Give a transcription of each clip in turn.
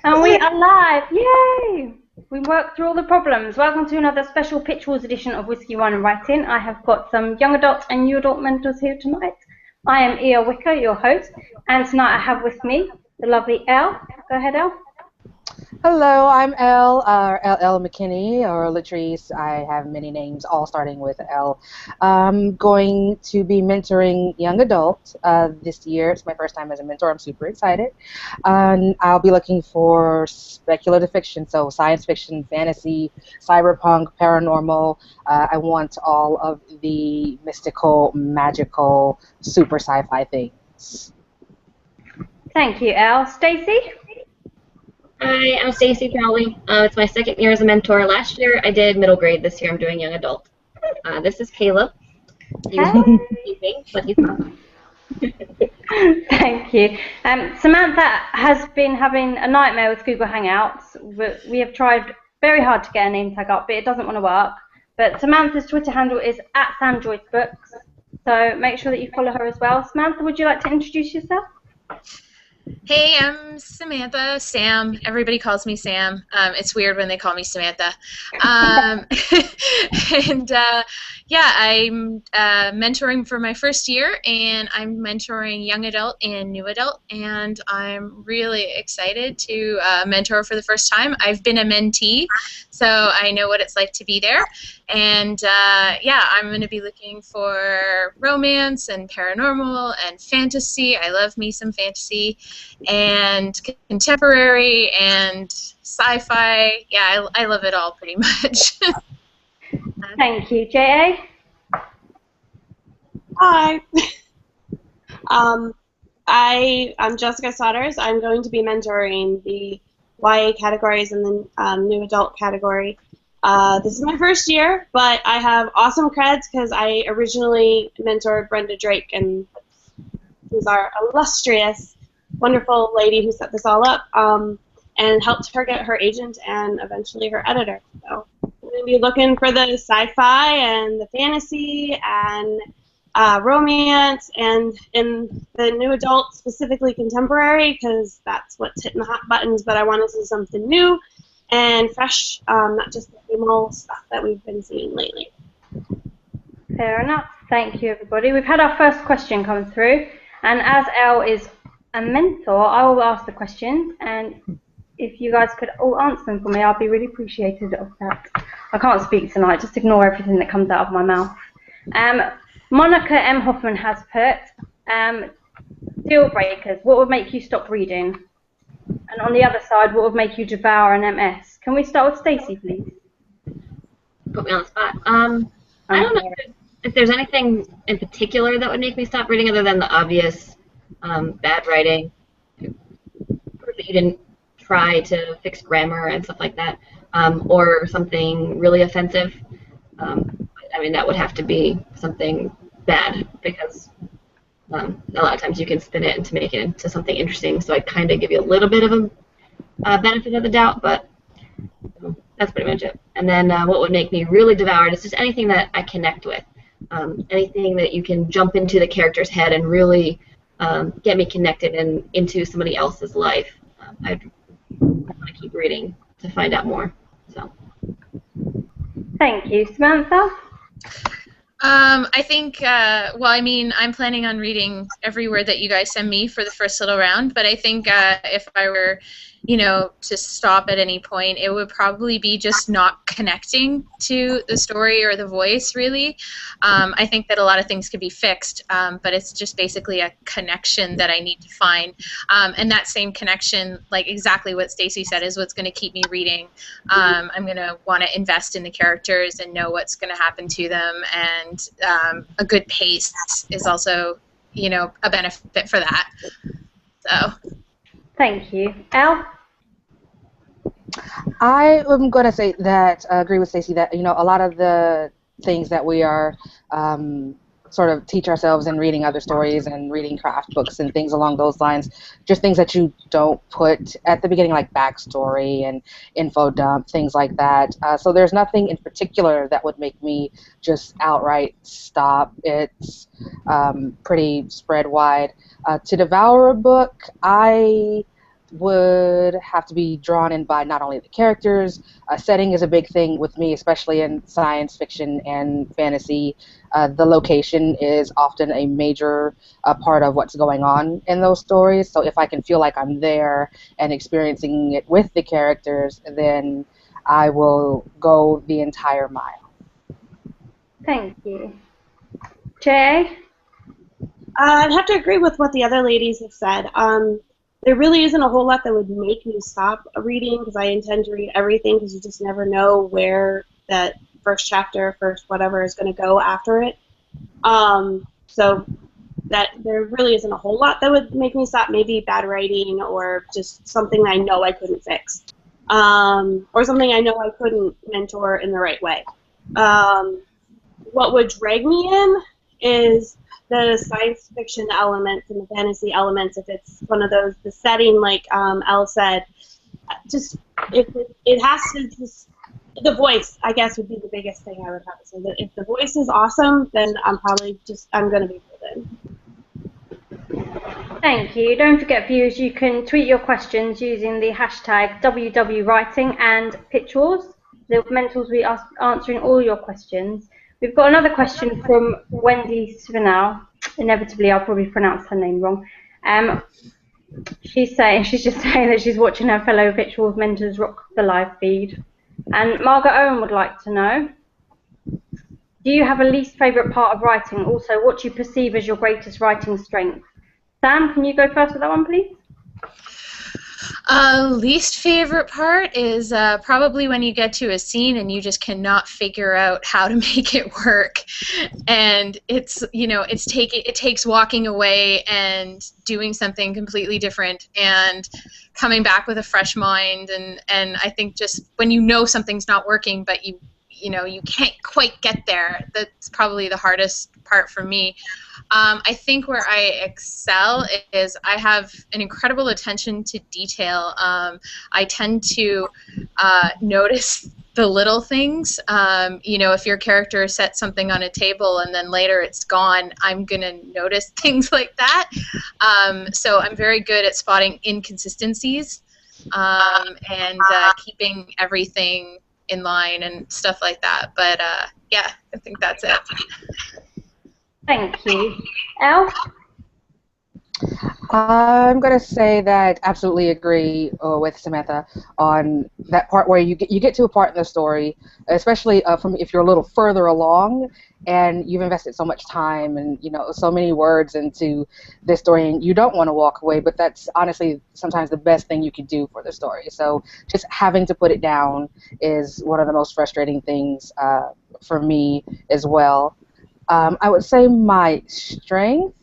And we are live! Yay! We worked through all the problems. Welcome to another special Pitch Wars edition of Whiskey, Wine and Writing. I have got some young adult and new adult mentors here tonight. I am Ia Wicker, your host, and tonight I have with me the lovely Elle. Go ahead, Elle. Hello, I'm Elle, L. McKinney, or Latrice. I have many names, all starting with L. I'm going to be mentoring young adults this year. It's my first time as a mentor. I'm super excited. And I'll be looking for speculative fiction, so science fiction, fantasy, cyberpunk, paranormal. I want all of the mystical, magical, super sci-fi things. Thank you, Elle. Stacey? Hi, I'm Stacey Crowley. It's my second year as a mentor. Last year I did middle grade. This year I'm doing young adult. This is Caleb. He's sleeping, but he's not. Thank you. Samantha has been having a nightmare with Google Hangouts. We have tried very hard to get a name tag up, but it doesn't want to work. But Samantha's Twitter handle is @SamJoyceBooks, so make sure that you follow her as well. Samantha, would you like to introduce yourself? Hey, I'm Samantha, Sam. Everybody calls me Sam. It's weird when they call me Samantha. Yeah, I'm mentoring for my first year, and I'm mentoring young adult and new adult, and I'm really excited to mentor for the first time. I've been a mentee, so I know what it's like to be there. And yeah, I'm going to be looking for romance and paranormal and fantasy. I love me some fantasy. And contemporary and sci-fi. Yeah, I love it all pretty much. Thank you. J.A.? Hi. I'm Jessica Sodders. I'm going to be mentoring the YA categories and the new adult category. This is my first year, but I have awesome creds because I originally mentored Brenda Drake, and who's our illustrious, wonderful lady who set this all up, and helped her get her agent and eventually her editor. So I'm going to be looking for the sci-fi and the fantasy and romance, and in the new adult, specifically contemporary, because that's what's hitting the hot buttons, but I want to see something new and fresh, not just the same old stuff that we've been seeing lately. Fair enough. Thank you, everybody. We've had our first question come through, and as Elle is a mentor, I will ask the questions, and if you guys could all answer them for me, I'll be really appreciative of that. I can't speak tonight, just ignore everything that comes out of my mouth. Monica M. Hoffman has put, deal breakers, what would make you stop reading? And on the other side, what would make you devour an MS? Can we start with Stacey, please? Put me on the spot. I don't know if there's anything in particular that would make me stop reading other than the obvious bad writing, proof that you didn't try to fix grammar and stuff like that, or something really offensive. I mean, that would have to be something bad, because a lot of times you can spin it to make it into something interesting, so I kind of give you a little bit of a benefit of the doubt, but that's pretty much it. And then what would make me really devour it is just anything that I connect with, anything that you can jump into the character's head and really get me connected into somebody else's life. I want to keep reading to find out more. So. Thank you. Samantha? I think, well, I mean, I'm planning on reading every word that you guys send me for the first little round, but I think if I were, you know, to stop at any point, it would probably be just not connecting to the story or the voice, really. I think that a lot of things could be fixed, but it's just basically a connection that I need to find. And that same connection, like exactly what Stacey said, is what's going to keep me reading. I'm going to want to invest in the characters and know what's going to happen to them, and a good pace is also, you know, a benefit for that. So. Thank you. Elle? I am going to say that, agree with Stacey, that, you know, a lot of the things that we are sort of teach ourselves in reading other stories and reading craft books and things along those lines, just things that you don't put at the beginning, like backstory and info dump, things like that. So there's nothing in particular that would make me just outright stop. It's pretty spread wide. To devour a book, I would have to be drawn in by not only the characters. Setting is a big thing with me, especially in science fiction and fantasy. The location is often a major part of what's going on in those stories. So if I can feel like I'm there and experiencing it with the characters, then I will go the entire mile. Thank you. Jay? I'd have to agree with what the other ladies have said. There really isn't a whole lot that would make me stop reading because I intend to read everything because you just never know where that first chapter, first whatever is going to go after it. So that there really isn't a whole lot that would make me stop. Maybe bad writing or just something I know I couldn't fix, or something I know I couldn't mentor in the right way. What would drag me in is the science fiction elements and the fantasy elements. If it's one of those, the setting, like Elle said, just it has to just. The voice, I guess, would be the biggest thing I would have to say. That if the voice is awesome, then I'm going to be pulled in. Thank you. Don't forget, viewers, you can tweet your questions using the hashtag WWWriting and Pitchwars. The mentors will be answering all your questions. We've got another question from Wendy Svinal. Inevitably, I'll probably pronounce her name wrong. She's just saying that she's watching her fellow Pitchwars mentors rock the live feed. And Margaret Owen would like to know, do you have a least favourite part of writing? Also, what do you perceive as your greatest writing strength? Sam, can you go first with that one, please? Least favorite part is probably when you get to a scene and you just cannot figure out how to make it work, and it takes walking away and doing something completely different and coming back with a fresh mind, and I think just when you know something's not working but you can't quite get there, that's probably the hardest part for me. I think where I excel is I have an incredible attention to detail. I tend to notice the little things. If your character sets something on a table and then later it's gone, I'm going to notice things like that. So I'm very good at spotting inconsistencies and keeping everything in line and stuff like that. But yeah, I think that's it. Thank you. Elle? I'm going to say that I absolutely agree with Samantha on that part where you get to a part in the story, especially if you're a little further along and you've invested so much time and so many words into this story and you don't want to walk away, but that's honestly sometimes the best thing you can do for the story. So just having to put it down is one of the most frustrating things for me as well. I would say my strength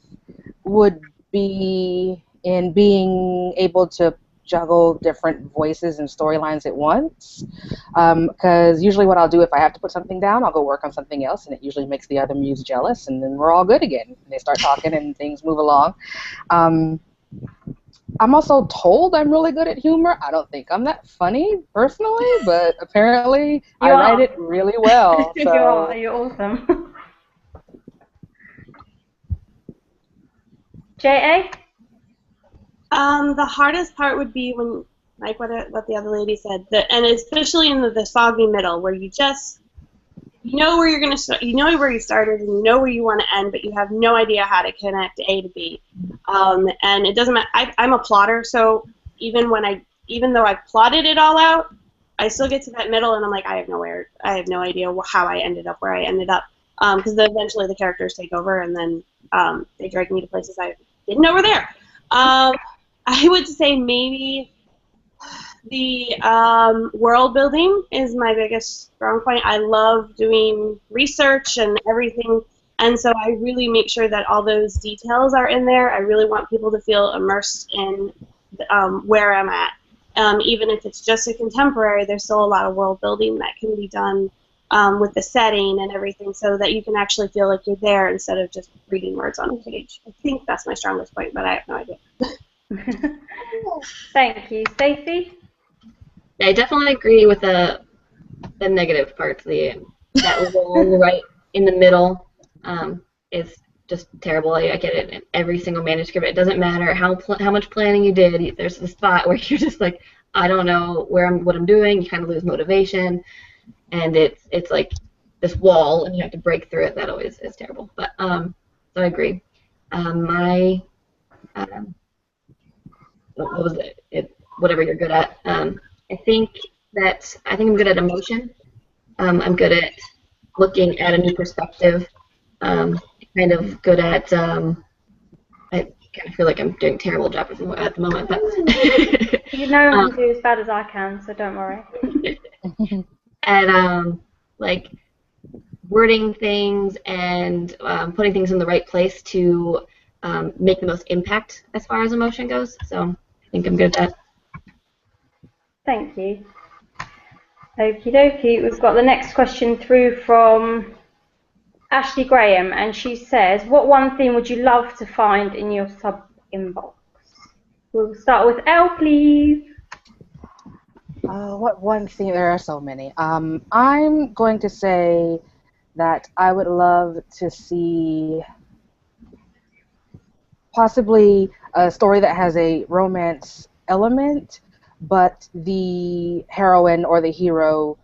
would be in being able to juggle different voices and storylines at once. Because usually what I'll do if I have to put something down, I'll go work on something else, and it usually makes the other muse jealous, and then we're all good again. They start talking and things move along. I'm also told I'm really good at humor. I don't think I'm that funny personally, but apparently I write it really well. So. You're awesome. J.A.? The hardest part would be when, like what the other lady said, and especially in the soggy middle, where you know where you're going to start, you know where you started, and you know where you want to end, but you have no idea how to connect A to B. And it doesn't matter. I'm a plotter, so even though I plotted it all out, I still get to that middle, and I'm like, I have no idea how I ended up where I ended up, because eventually the characters take over, and then they drag me to places I didn't know were there. I would say maybe the world building is my biggest strong point. I love doing research and everything, and so I really make sure that all those details are in there. I really want people to feel immersed in where I'm at. Even if it's just a contemporary, there's still a lot of world building that can be done with the setting and everything, so that you can actually feel like you're there instead of just reading words on a page. I think that's my strongest point, but I have no idea. Thank you. Stacey? I definitely agree with the negative parts. That role right in the middle is just terrible. I get it in every single manuscript. It doesn't matter how much planning you did. There's the spot where you're just like, I don't know what I'm doing. You kind of lose motivation, and it's like this wall, and you have to break through it. That always is terrible. But so I agree. My what was it? Whatever you're good at. I think I'm good at emotion. I'm good at looking at a new perspective. Kind of good at. I kind of feel like I'm doing a terrible job at the moment, but You know I can do as bad as I can, so don't worry. And like wording things and putting things in the right place to make the most impact as far as emotion goes. So I think I'm good at that. Thank you. Okie dokie. We've got the next question through from Ashley Graham, and she says, what one theme would you love to find in your sub-inbox? We'll start with Elle, please. What one theme? There are so many. I'm going to say that I would love to see possibly a story that has a romance element, but the heroine or the hero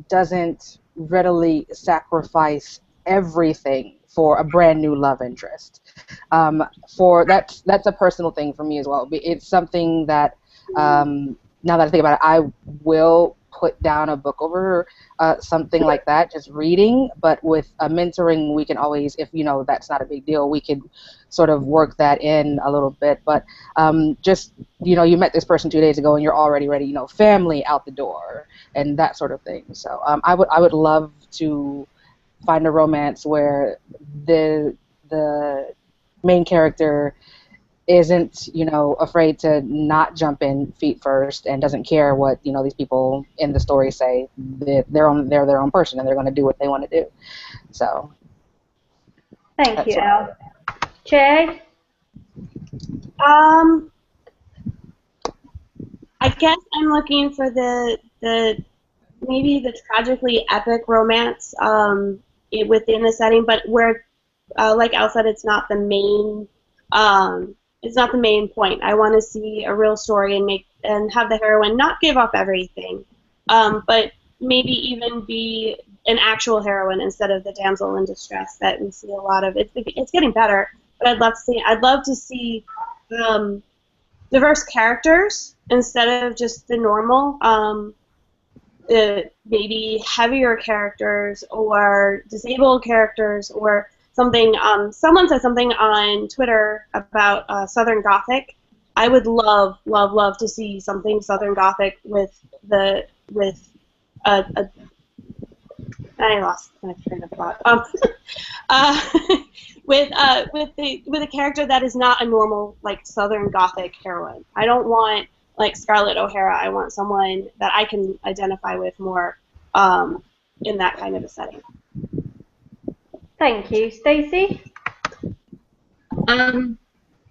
doesn't readily sacrifice everything for a brand new love interest. That's a personal thing for me as well. It's something that now that I think about it, I will put down a book over something like that, just reading. But with mentoring, we can always, if that's not a big deal, we could sort of work that in a little bit. But just you met this person 2 days ago and you're already ready. Family out the door and that sort of thing. So I would love to find a romance where the main character isn't afraid to not jump in feet first and doesn't care what these people in the story say. They're their own person and they're going to do what they want to do. So thank you, Elle. Jay? I guess I'm looking for the maybe the tragically epic romance within the setting, but where, like Elle said, it's not the main. It's not the main point. I want to see a real story and have the heroine not give up everything, but maybe even be an actual heroine instead of the damsel in distress that we see a lot of. It's getting better, but I'd love to see diverse characters instead of just the normal. Maybe heavier characters or disabled characters or something. Someone said something on Twitter about Southern Gothic. I would love to see something Southern Gothic with I lost my train of thought. With a character that is not a normal Southern Gothic heroine. I don't want Scarlett O'Hara. I want someone that I can identify with more in that kind of a setting. Thank you. Stacey?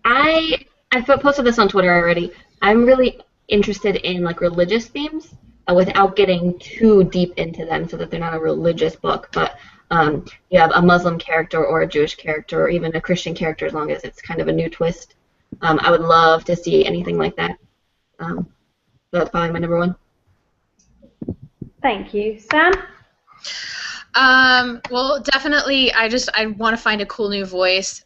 I posted this on Twitter already. I'm really interested in religious themes without getting too deep into them, so that they're not a religious book. But you have a Muslim character or a Jewish character or even a Christian character, as long as it's kind of a new twist. I would love to see anything like that. So that's probably my number one. Thank you. Sam? Well, definitely, I want to find a cool new voice,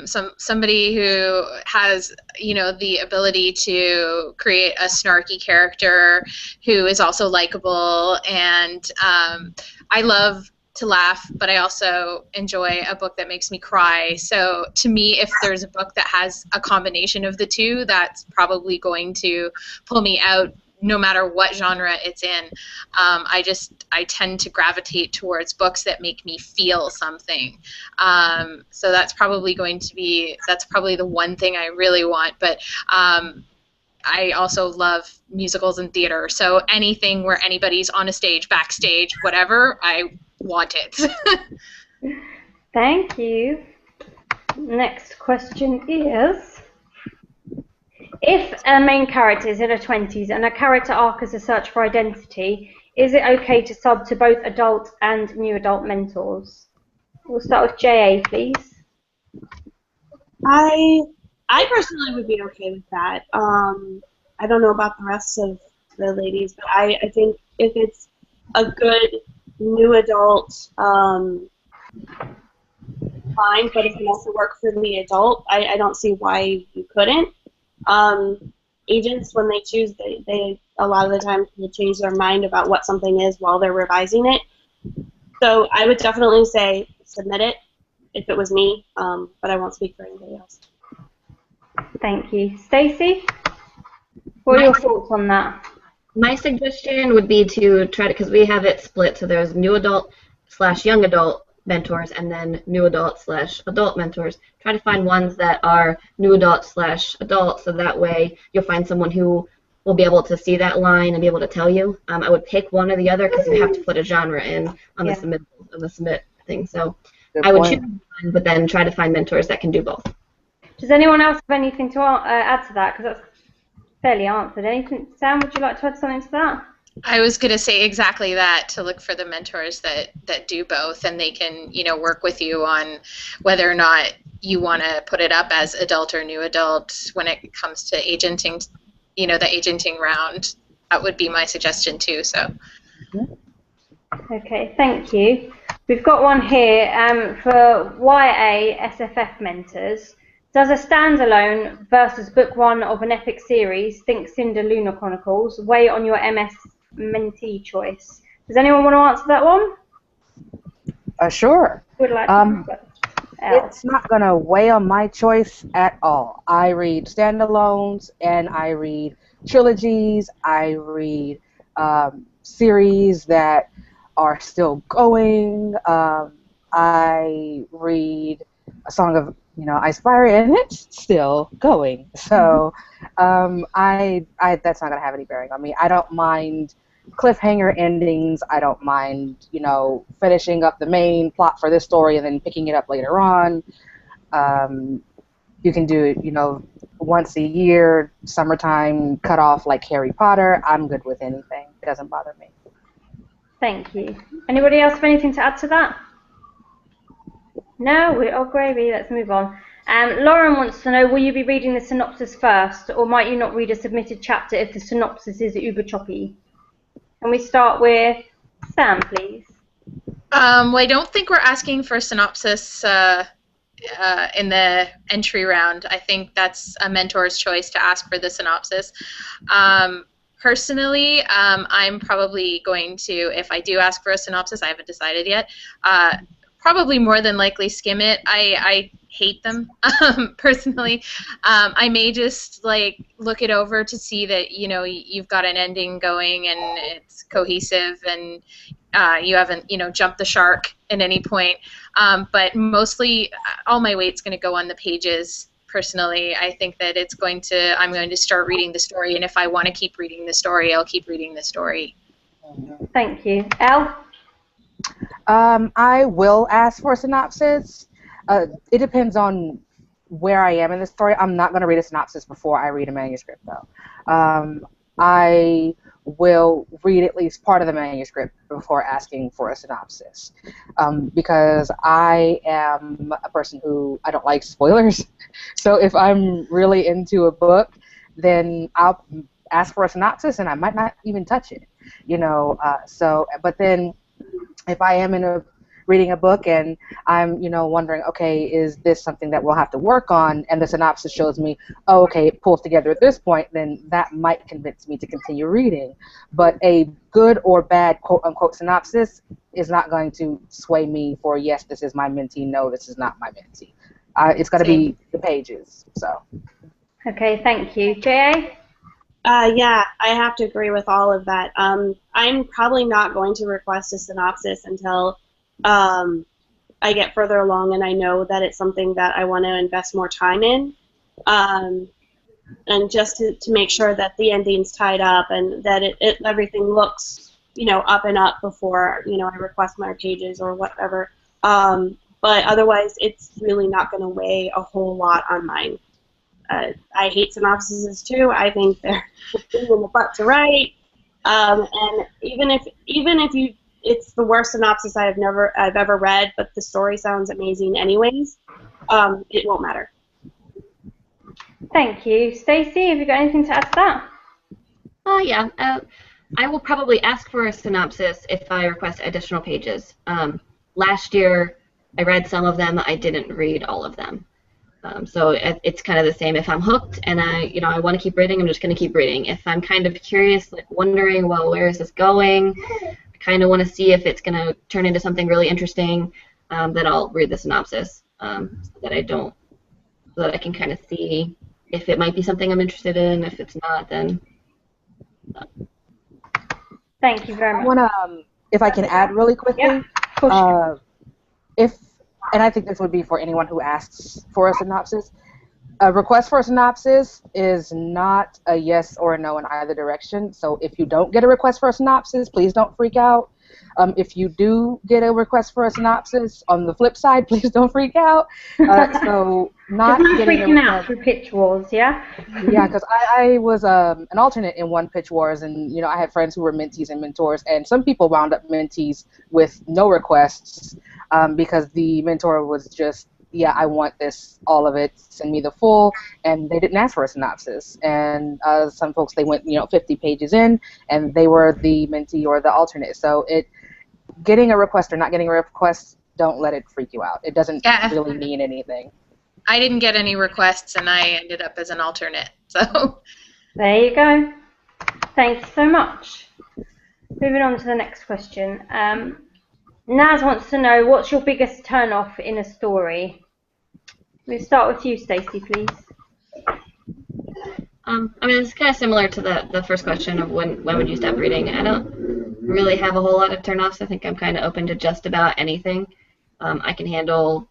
somebody who has, the ability to create a snarky character who is also likable, and I love to laugh, but I also enjoy a book that makes me cry. So to me, if there's a book that has a combination of the two, that's probably going to pull me out no matter what genre it's in. I tend to gravitate towards books that make me feel something. So that's probably the one thing I really want. But I also love musicals and theater. So anything where anybody's on a stage, backstage, whatever, I want it. Thank you. Next question is, if a main character is in her 20s and a character arc is a search for identity, is it okay to sub to both adult and new adult mentors? We'll start with JA, please. I personally would be okay with that. I don't know about the rest of the ladies, but I think if it's a good new adult, fine, but it can also work for the adult. I don't see why you couldn't. Agents, when they choose, they a lot of the time will change their mind about what something is while they're revising it. So I would definitely say submit it if it was me, but I won't speak for anybody else. Thank you. Stacey, what are your thoughts on that? My suggestion would be to try to, because we have it split, so there's new adult / young adult mentors and then new adult / adult mentors. Try to find ones that are new adult / adult, so that way you'll find someone who will be able to see that line and be able to tell you. I would pick one or the other because you have to put a genre in on the submit thing. So I would choose one, but then try to find mentors that can do both. Does anyone else have anything to add to that? Because that's fairly answered. Anything, Sam? Would you like to add something to that? I was going to say exactly that, to look for the mentors that do both, and they can, work with you on whether or not you want to put it up as adult or new adult when it comes to agenting, the agenting round. That would be my suggestion too. So. Okay, thank you. We've got one here for YA SFF mentors. Does a standalone versus book one of an epic series, think Cinder Lunar Chronicles, weigh on your MS mentee choice? Does anyone want to answer that one? Sure. Would like to it's not going to weigh on my choice at all. I read standalones and I read trilogies. I read series that are still going. I read A Song of Ice Fire, and it's still going. So that's not going to have any bearing on me. I don't mind cliffhanger endings. I don't mind, finishing up the main plot for this story and then picking it up later on. You can do it, once a year, summertime cutoff like Harry Potter. I'm good with anything. It doesn't bother me. Thank you. Anybody else have anything to add to that? No? Oh, gravy. Let's move on. Lauren wants to know, will you be reading the synopsis first, or might you not read a submitted chapter if the synopsis is uber choppy? Can we start with Sam, please? Well, I don't think we're asking for a synopsis in the entry round. I think that's a mentor's choice to ask for the synopsis. Personally, I'm probably going to, if I do ask for a synopsis, I haven't decided yet, probably more than likely skim it. I hate them personally. I may just look it over to see that you've got an ending going and it's cohesive and you haven't jumped the shark at any point. But mostly, all my weight's going to go on the pages. Personally, I think that I'm going to start reading the story, and if I want to keep reading the story, I'll keep reading the story. Thank you. Elle? I will ask for a synopsis. It depends on where I am in the story. I'm not going to read a synopsis before I read a manuscript, though. I will read at least part of the manuscript before asking for a synopsis, because I am a person who I don't like spoilers. So if I'm really into a book, then I'll ask for a synopsis and I might not even touch it, but then if I am reading a book and I'm, wondering, okay, is this something that we'll have to work on, and the synopsis shows me, oh, okay, it pulls together at this point, then that might convince me to continue reading. But a good or bad quote-unquote synopsis is not going to sway me for, yes, this is my mentee, no, this is not my mentee. It's going to be the pages, so. Okay, thank you. J.A.? Yeah, I have to agree with all of that. I'm probably not going to request a synopsis until I get further along and I know that it's something that I want to invest more time in, and just to make sure that the ending's tied up and that everything looks, up and up before, I request more pages or whatever. But otherwise, it's really not going to weigh a whole lot on mine. I hate synopsises too. I think they're in the butt to write. And even if it's the worst synopsis I've ever read, but the story sounds amazing anyways, it won't matter. Thank you. Stacey, have you got anything to add to that? Oh, yeah. I will probably ask for a synopsis if I request additional pages. Last year, I read some of them. I didn't read all of them. So it's kind of the same. If I'm hooked and I want to keep reading, I'm just going to keep reading. If I'm kind of curious, like wondering, well, where is this going? I kind of want to see if it's going to turn into something really interesting. Then I'll read the synopsis so that I can kind of see if it might be something I'm interested in. If it's not, then. Thank you very much. I want to, if I can add really quickly, Yeah, of course. And I think this would be for anyone who asks for a synopsis, a request for a synopsis is not a yes or a no in either direction. So if you don't get a request for a synopsis, please don't freak out. If you do get a request for a synopsis, on the flip side, please don't freak out. So not Just getting freaking out through Pitch Wars, yeah? Yeah, because I was an alternate in one Pitch Wars, and I had friends who were mentees and mentors, and some people wound up mentees with no requests because the mentor was just, yeah, I want this, all of it, send me the full, and they didn't ask for a synopsis. And some folks, they went 50 pages in, and they were the mentee or the alternate. So getting a request or not getting a request, don't let it freak you out. It doesn't really mean anything. I didn't get any requests, and I ended up as an alternate. So there you go. Thank you so much. Moving on to the next question. Naz wants to know, what's your biggest turn-off in a story? We'll start with you, Stacey, please. I mean, it's kind of similar to the first question of when would you stop reading. I don't really have a whole lot of turn-offs. I think I'm kind of open to just about anything. I can handle.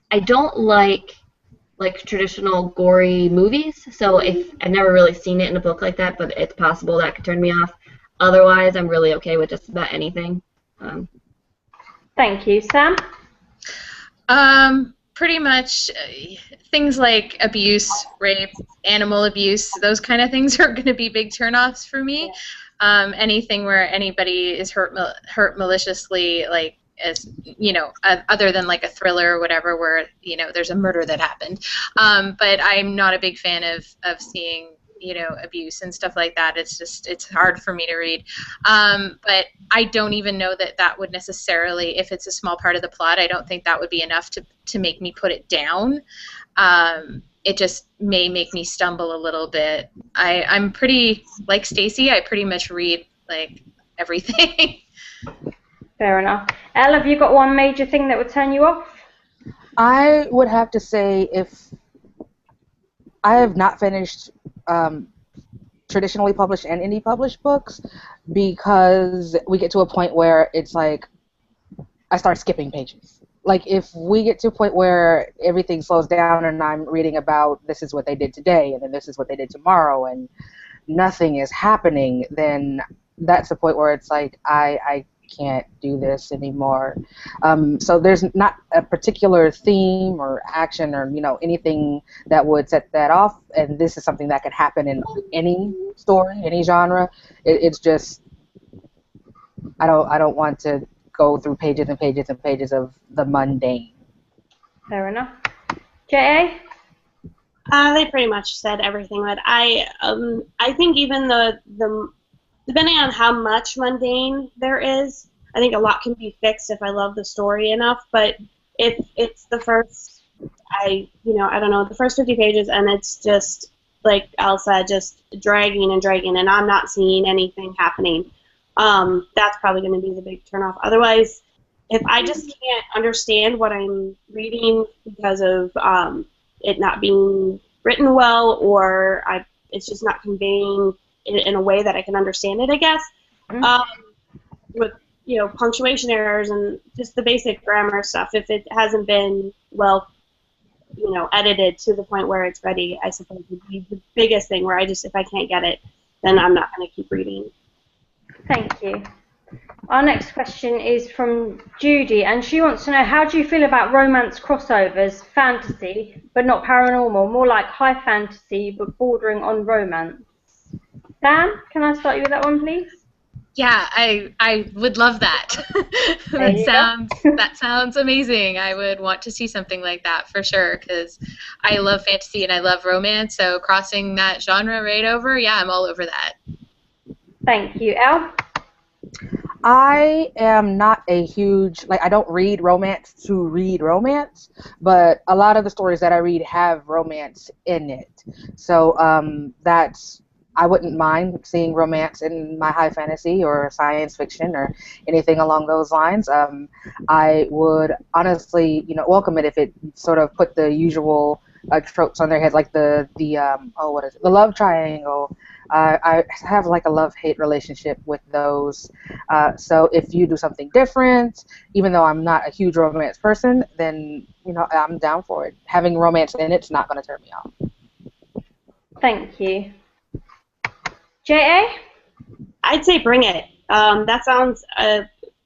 I don't like traditional gory movies, so if I've never really seen it in a book like that, but it's possible that could turn me off. Otherwise, I'm really okay with just about anything. Thank you, Sam. Pretty much things like abuse, rape, animal abuse, those kind of things are going to be big turnoffs for me. Anything where anybody is hurt maliciously, like, as other than like a thriller or whatever where there's a murder that happened, but I'm not a big fan of seeing abuse and stuff like that. It's hard for me to read, but I don't even know that would necessarily, if it's a small part of the plot, I don't think that would be enough to make me put it down. It just may make me stumble a little bit. I'm pretty like Stacey. I pretty much read like everything. Fair enough. Elle, have you got one major thing that would turn you off? I would have to say, if I have not finished traditionally published and indie published books, because we get to a point where it's like I start skipping pages. Like if we get to a point where everything slows down and I'm reading about this is what they did today and then this is what they did tomorrow and nothing is happening, then that's the point where it's like I can't do this anymore. So there's not a particular theme or action or anything that would set that off, and this is something that could happen in any story, any genre. It's just I don't want to go through pages and pages and pages of the mundane. Fair enough. J.A.? They pretty much said everything, but I think even the depending on how much mundane there is, I think a lot can be fixed if I love the story enough. But if it's the first, I don't know, the first 50 pages, and it's just like Elle said, just dragging and dragging, and I'm not seeing anything happening. That's probably going to be the big turnoff. Otherwise, if I just can't understand what I'm reading because of it not being written well, or it's just not conveying in a way that I can understand it, I guess. With punctuation errors and just the basic grammar stuff, if it hasn't been well, edited to the point where it's ready, I suppose would be the biggest thing. Where if I can't get it, then I'm not going to keep reading. Thank you. Our next question is from Judy, and she wants to know, how do you feel about romance crossovers, fantasy, but not paranormal, more like high fantasy, but bordering on romance? Dan, can I start you with that one, please? Yeah, I would love that. That sounds amazing. I would want to see something like that for sure because I love fantasy and I love romance. So crossing that genre right over, yeah, I'm all over that. Thank you, Elle. I am not a huge, like, I don't read romance to read romance, but a lot of the stories that I read have romance in it. So I wouldn't mind seeing romance in my high fantasy or science fiction or anything along those lines. I would honestly, welcome it if it sort of put the usual tropes on their head, like what is it, the love triangle. I have like a love-hate relationship with those. So if you do something different, even though I'm not a huge romance person, then I'm down for it. Having romance in it's not going to turn me off. Thank you. J.A.? I'd say bring it. That sounds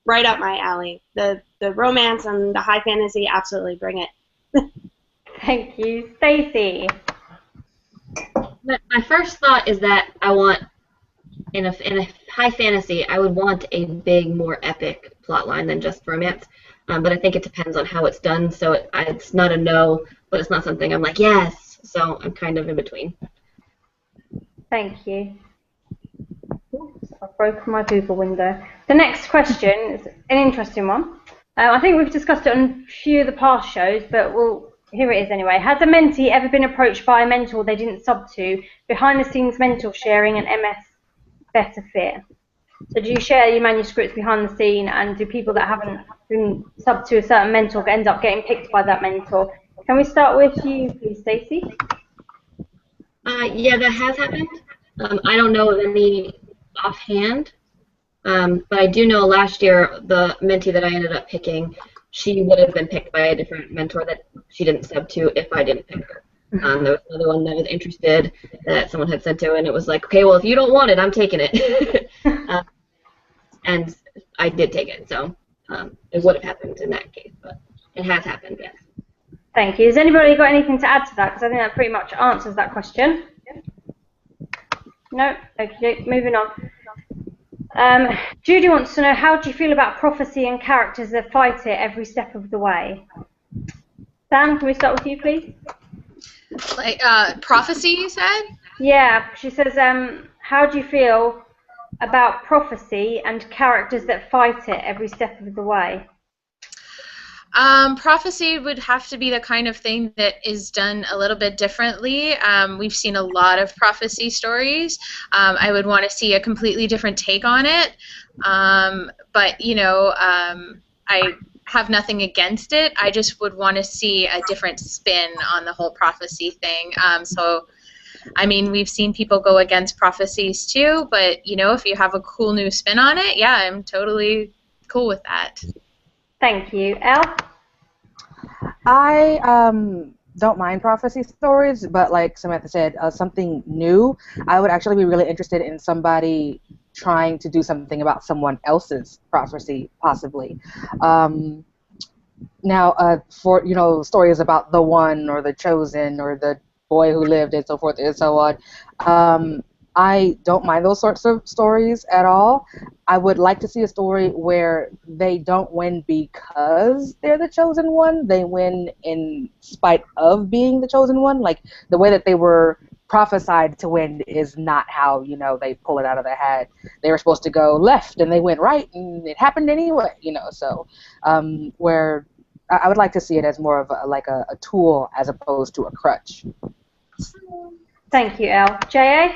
right up my alley. The romance and the high fantasy, absolutely bring it. Thank you. Stacey? My first thought is that I want, in a high fantasy, I would want a big, more epic plot line than just romance. But I think it depends on how it's done. So it's not a no, but it's not something I'm like, yes. So I'm kind of in between. Thank you. Oops, I've broken my Google window. The next question is an interesting one. I think we've discussed it on a few of the past shows, but here it is anyway. Has a mentee ever been approached by a mentor they didn't sub to, behind the scenes mentor sharing, and MS better fit? So do you share your manuscripts behind the scene, and do people that haven't been subbed to a certain mentor end up getting picked by that mentor? Can we start with you, please, Stacey? Yeah, that has happened. I don't know of any offhand, but I do know last year the mentee that I ended up picking, she would have been picked by a different mentor that she didn't sub to if I didn't pick her. There was another one that was interested that someone had sent to, and it was like, okay, well, if you don't want it, I'm taking it. And I did take it, so it would have happened in that case, but it has happened, yes. Thank you. Has anybody got anything to add to that? Because I think that pretty much answers that question. No? Okay, moving on. Judy wants to know, how do you feel about prophecy and characters that fight it every step of the way? Sam, can we start with you, please? Like prophecy, you said? Yeah, she says, how do you feel about prophecy and characters that fight it every step of the way? Prophecy would have to be the kind of thing that is done a little bit differently. We've seen a lot of prophecy stories. I would want to see a completely different take on it. But, I have nothing against it. I just would want to see a different spin on the whole prophecy thing. I mean, we've seen people go against prophecies too, but, if you have a cool new spin on it, yeah, I'm totally cool with that. Thank you. Elle? I don't mind prophecy stories, but like Samantha said, something new. I would actually be really interested in somebody trying to do something about someone else's prophecy, possibly. Now, for stories about the one or the chosen or the boy who lived and so forth and so on. I don't mind those sorts of stories at all. I would like to see a story where they don't win because they're the chosen one. They win in spite of being the chosen one. Like, the way that they were prophesied to win is not how, they pull it out of their hat. They were supposed to go left and they went right and it happened anyway, So where I would like to see it as more of a tool as opposed to a crutch. Thank you, Elle. J.A.?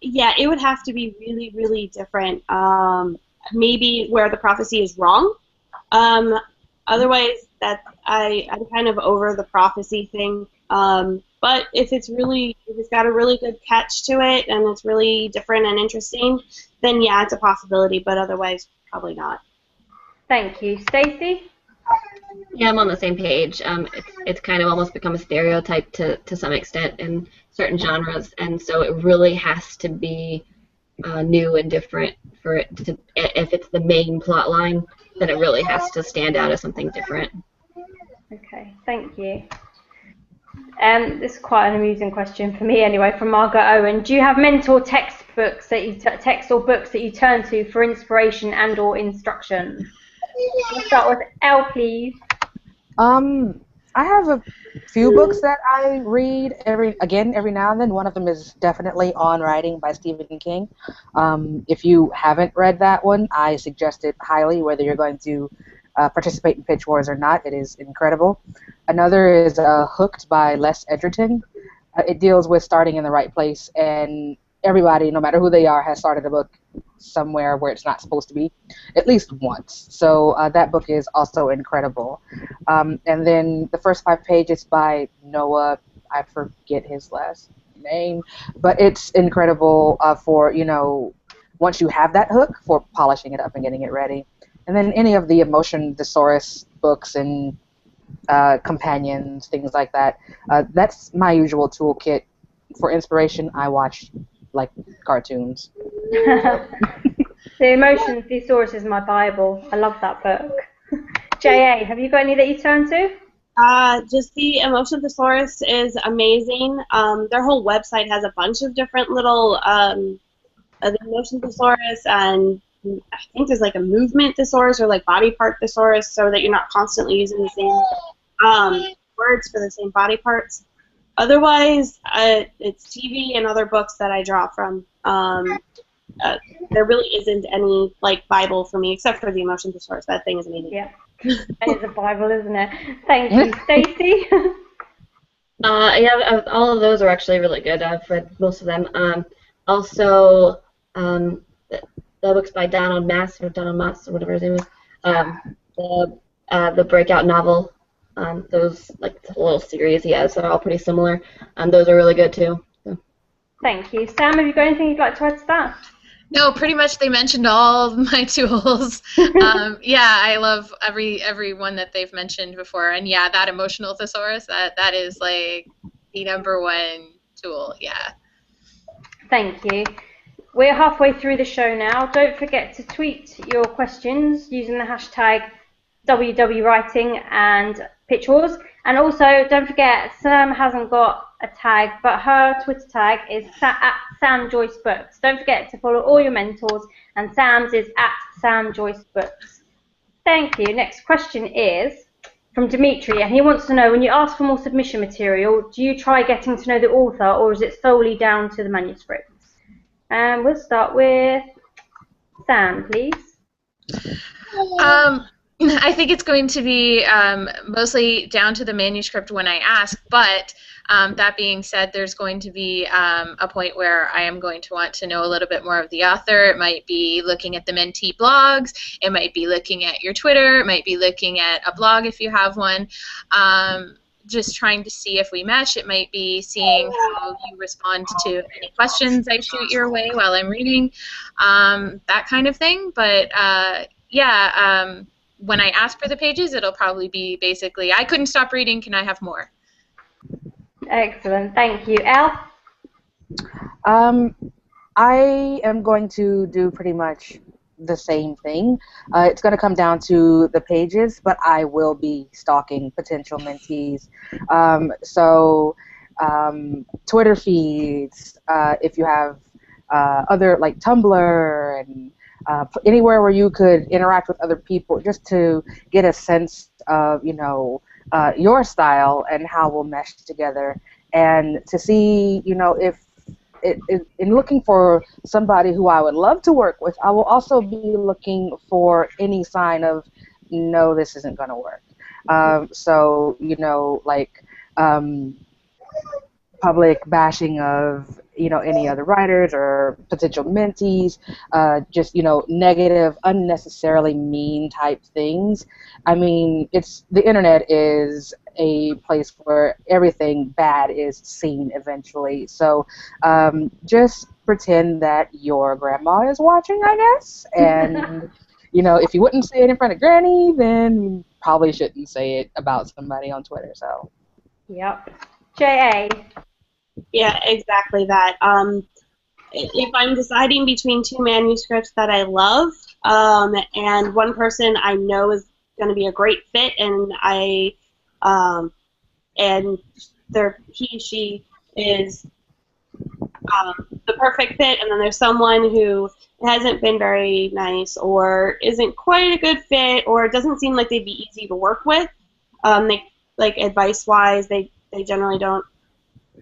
Yeah, it would have to be really, really different. Maybe where the prophecy is wrong. Otherwise, I'm kind of over the prophecy thing. But if it's got a really good catch to it and it's really different and interesting, then yeah, it's a possibility. But otherwise, probably not. Thank you, Stacey. Yeah, I'm on the same page. It's kind of almost become a stereotype to some extent in certain genres, and so it really has to be new and different for it to. If it's the main plot line, then it really has to stand out as something different. Okay, thank you. This is quite an amusing question for me anyway, from Margaret Owen. Do you have mentor textbooks that you text or books that you turn to for inspiration and or instruction? We'll start with Elle, please. I have a few books that I read every now and then. One of them is definitely On Writing by Stephen King. If you haven't read that one, I suggest it highly, whether you're going to participate in Pitch Wars or not. It is incredible. Another is Hooked by Les Edgerton. It deals with starting in the right place, and everybody, no matter who they are, has started a book somewhere where it's not supposed to be, at least once. So that book is also incredible. And then the first 5 pages by Noah, I forget his last name, but it's incredible for, once you have that hook, for polishing it up and getting it ready. And then any of the Emotion Thesaurus books and companions, things like that. That's my usual toolkit. For inspiration, I watch like cartoons. The Emotion Thesaurus is my Bible. I love that book. J.A., have you got any that you turn to? Just the Emotion Thesaurus is amazing. Their whole website has a bunch of different little the Emotion Thesaurus, and I think there's like a movement thesaurus or like body part thesaurus, so that you're not constantly using the same words for the same body parts. Otherwise, it's TV and other books that I draw from. There really isn't any like Bible for me, except for the Emotion Thesaurus. That thing is amazing. Yeah, it is a Bible, isn't it? Thank you, Stacey. Yeah, all of those are actually really good. I've read most of them. Also, the books by Donald Mass, or whatever his name is. The Breakout novel. Those, like the little series he has, are all pretty similar. Those are really good too. So. Thank you. Sam, have you got anything you'd like to add to that? No, pretty much they mentioned all of my tools. Yeah, I love every one that they've mentioned before. And yeah, that Emotional Thesaurus, that is like the #1 tool, yeah. Thank you. We're halfway through the show now. Don't forget to tweet your questions using the hashtag WWWriting and Pitch Wars. And also, don't forget, Sam hasn't got a tag, but her Twitter tag is at Sam Joyce Books. Don't forget to follow all your mentors, and Sam's is at Sam Joyce Books. Thank you. Next question is from Dimitri, and he wants to know, when you ask for more submission material, do you try getting to know the author, or is it solely down to the manuscript? And we'll start with Sam, please. I think it's going to be mostly down to the manuscript when I ask, but that being said, there's going to be a point where I am going to want to know a little bit more of the author. It might be looking at the mentee blogs. It might be looking at your Twitter. It might be looking at a blog if you have one. Just trying to see if we mesh. It might be seeing how you respond to any questions I shoot your way while I'm reading, that kind of thing. But yeah, when I ask for the pages, it'll probably be basically, I couldn't stop reading, can I have more? Excellent, thank you. Elle? I am going to do pretty much the same thing. It's going to come down to the pages, but I will be stalking potential mentees. So Twitter feeds, if you have other, like Tumblr and anywhere where you could interact with other people, just to get a sense of, your style and how we'll mesh together, and to see, if in looking for somebody who I would love to work with, I will also be looking for any sign of, no, this isn't going to work. So, public bashing of, any other writers or potential mentees, just, negative, unnecessarily mean type things. I mean, the internet is a place where everything bad is seen eventually. So just pretend that your grandma is watching, I guess. And, if you wouldn't say it in front of Granny, then you probably shouldn't say it about somebody on Twitter. So. Yep. J.A.? Yeah, exactly that. If I'm deciding between 2 manuscripts that I love, and one person I know is going to be a great fit, and she is the perfect fit, and then there's someone who hasn't been very nice or isn't quite a good fit or doesn't seem like they'd be easy to work with. They, like, advice-wise, they generally don't.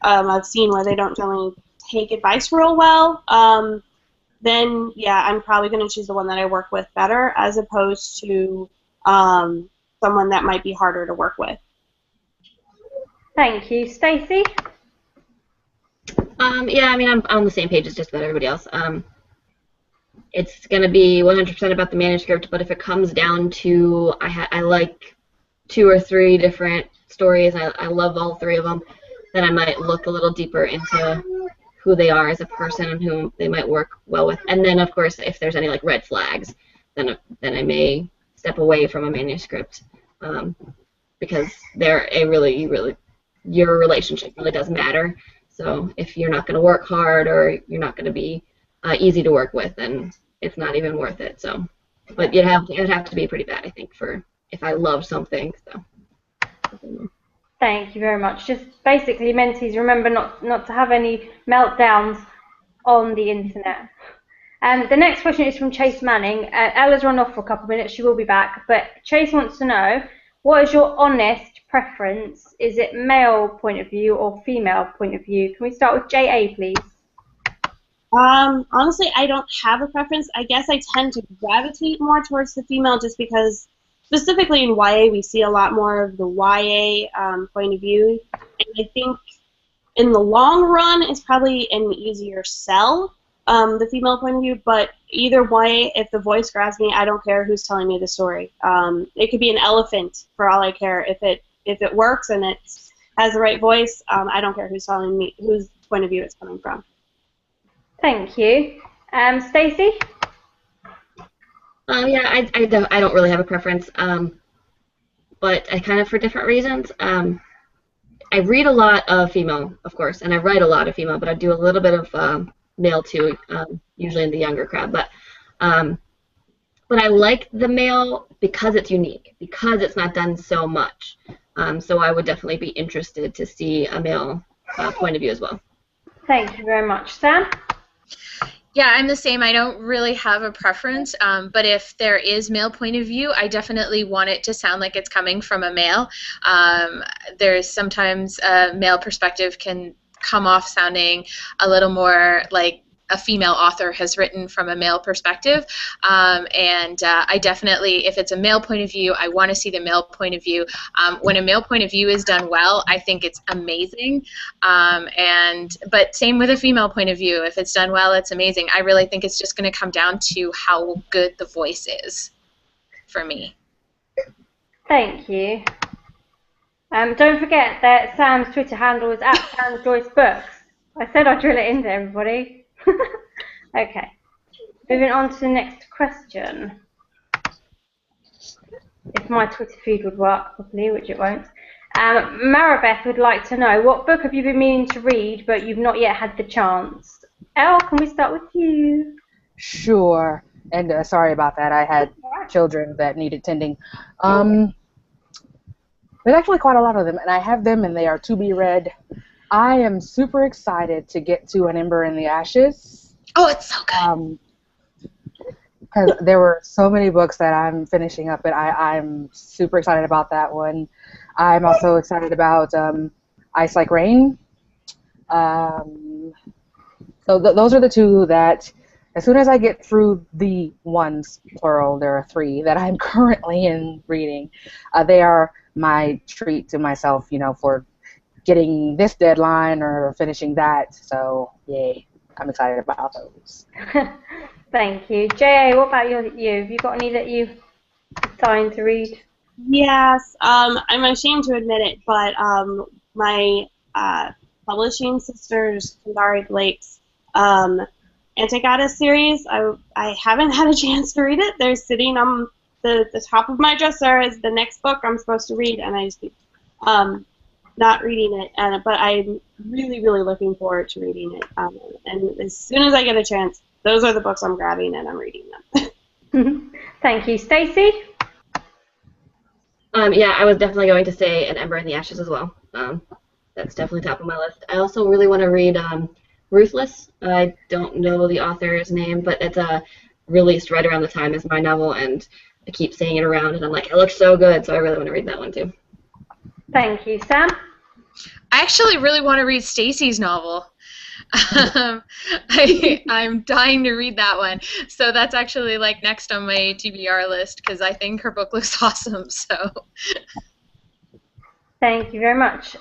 I've seen where they don't generally take advice real well. Then yeah, I'm probably going to choose the one that I work with better, as opposed to someone that might be harder to work with. Thank you, Stacey. Yeah, I mean, I'm on the same page as just about everybody else. It's going to be 100% about the manuscript, but if it comes down to I like 2 or 3 different stories, I love all 3 of them, then I might look a little deeper into who they are as a person and who they might work well with. And then, of course, if there's any like red flags, then I may step away from a manuscript, because they're your relationship really does matter. So if you're not going to work hard or you're not going to be easy to work with, then it's not even worth it. So, but it'd have to be pretty bad, I think, for if I love something. So. Thank you very much. Just basically, mentees, remember not to have any meltdowns on the internet. The next question is from Chase Manning. Ella's run off for a couple of minutes. She will be back. But Chase wants to know, what is your honest preference? Is it male point of view or female point of view? Can we start with JA, please? Honestly, I don't have a preference. I guess I tend to gravitate more towards the female, just because specifically in YA we see a lot more of the YA point of view. And I think in the long run it's probably an easier sell, the female point of view, but either way, if the voice grabs me, I don't care who's telling me the story. It could be an elephant for all I care. If it works and it has the right voice, I don't care who's telling me, whose point of view it's coming from. Thank you. Stacey? Yeah, I don't really have a preference, but I kind of for different reasons. I read a lot of female, of course, and I write a lot of female, but I do a little bit of male too, usually in the younger crowd. But I like the male because it's unique, because it's not done so much. So I would definitely be interested to see a male point of view as well. Thank you very much. Sam? Yeah, I'm the same. I don't really have a preference, but if there is male point of view, I definitely want it to sound like it's coming from a male. There's sometimes a male perspective can come off sounding a little more like a female author has written from a male perspective, and I definitely, if it's a male point of view, I want to see the male point of view. When a male point of view is done well, I think it's amazing, but same with a female point of view. If it's done well, it's amazing. I really think it's just going to come down to how good the voice is for me. Thank you. Don't forget that Sam's Twitter handle is @SamJoyceBooks. I said I'd drill it into everybody. Okay. Moving on to the next question. If my Twitter feed would work properly, which it won't. Maribeth would like to know, what book have you been meaning to read but you've not yet had the chance? Elle, can we start with you? Sure. And sorry about that. I had children that needed tending. There's actually quite a lot of them, and I have them, and they are to be read. I am super excited to get to An Ember in the Ashes. Oh, it's so good. Because there were so many books that I'm finishing up, and I'm super excited about that one. I'm also excited about Ice Like Rain. So those are the 2 that, as soon as I get through the ones, plural, there are 3 that I'm currently in reading. They are my treat to myself, for getting this deadline or finishing that. So, yay, I'm excited about those. Thank you. J.A., what about you? Have you got any that you've assigned to read? Yes, I'm ashamed to admit it, but my publishing sisters, Kendari Blake's Anti-Goddess series, I haven't had a chance to read it. They're sitting on the top of my dresser as the next book I'm supposed to read, and I just keep not reading it. But I'm really, really looking forward to reading it. And as soon as I get a chance, those are the books I'm grabbing and I'm reading them. Thank you. Stacey? Yeah, I was definitely going to say An Ember in the Ashes as well. that's definitely top of my list. I also really want to read Ruthless. I don't know the author's name, but it's released right around the time as my novel, and I keep seeing it around, and I'm like, it looks so good, so I really want to read that one too. Thank you, Sam. I actually really want to read Stacy's novel. I'm dying to read that one. So that's actually like next on my TBR list because I think her book looks awesome. So. Thank you very much.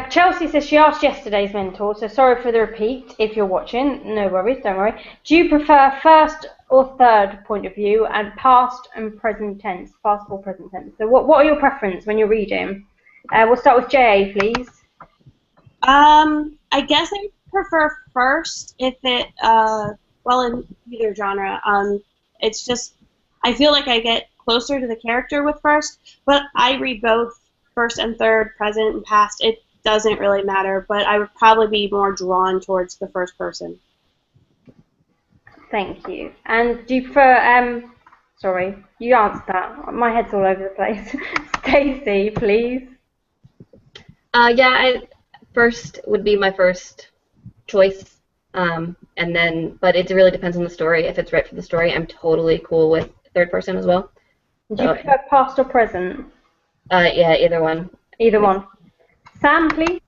Chelsea says she asked yesterday's mentor, so sorry for the repeat if you're watching. No worries, don't worry. Do you prefer first or third point of view and past and present tense, past or present tense? So what are your preferences when you're reading? We'll start with JA, please. I guess I prefer first if it, well, in either genre. It's just, I feel like I get closer to the character with first, but I read both first and third, present and past. It doesn't really matter, but I would probably be more drawn towards the first person. Thank you. And do you prefer, sorry, you answered that. My head's all over the place. Stacey, please. Yeah, first would be my first choice, and then, but it really depends on the story. If it's right for the story, I'm totally cool with third person as well. Do you prefer past or present? Yeah, either one. Either one. Sam, please.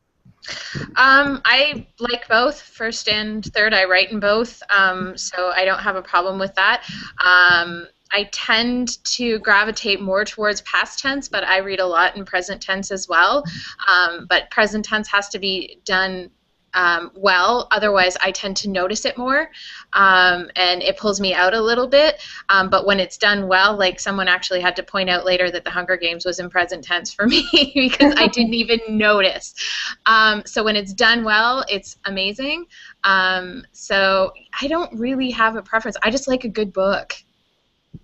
I like both, first and third. I write in both, so I don't have a problem with that. I tend to gravitate more towards past tense, but I read a lot in present tense as well. But present tense has to be done well, otherwise I tend to notice it more, and it pulls me out a little bit. But when it's done well, like someone actually had to point out later that the Hunger Games was in present tense for me because I didn't even notice. So when it's done well, it's amazing. So I don't really have a preference. I just like a good book.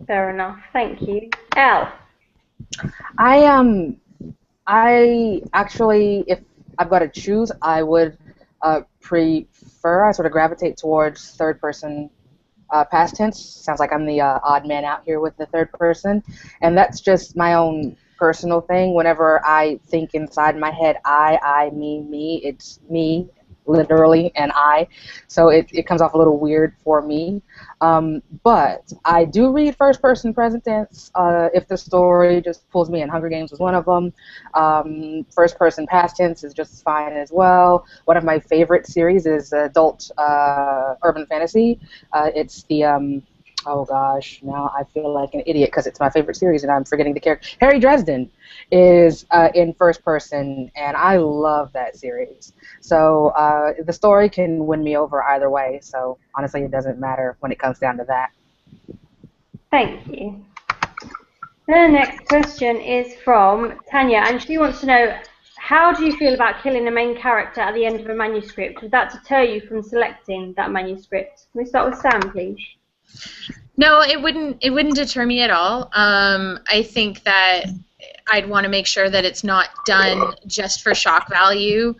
Fair enough. Thank you. Elle. I actually, if I've got to choose, I would prefer, I sort of gravitate towards third person past tense. Sounds like I'm the odd man out here with the third person, and that's just my own personal thing. Whenever I think inside my head, I, me, it's me, literally, and I. So it comes off a little weird for me. But I do read first person present tense if the story just pulls me in. Hunger Games was one of them. First person past tense is just fine as well. One of my favorite series is adult urban fantasy. It's the oh gosh, now I feel like an idiot because it's my favorite series and I'm forgetting the character. Harry Dresden is in first person, and I love that series. So the story can win me over either way, so honestly it doesn't matter when it comes down to that. Thank you. The next question is from Tanya, and she wants to know, how do you feel about killing the main character at the end of a manuscript? Would that deter you from selecting that manuscript? Can we start with Sam, please? No, it wouldn't deter me at all. I think that I'd want to make sure that it's not done just for shock value,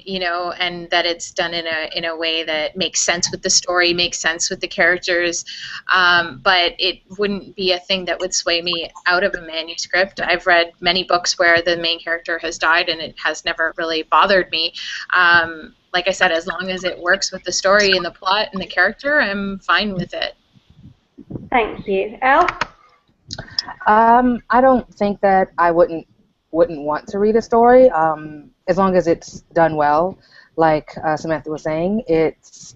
you know, and that it's done in a way that makes sense with the story, makes sense with the characters. But it wouldn't be a thing that would sway me out of a manuscript. I've read many books where the main character has died, and it has never really bothered me. Like I said, as long as it works with the story and the plot and the character, I'm fine with it. Thank you. Elle? I don't think that I wouldn't want to read a story as long as it's done well. Like Samantha was saying, it's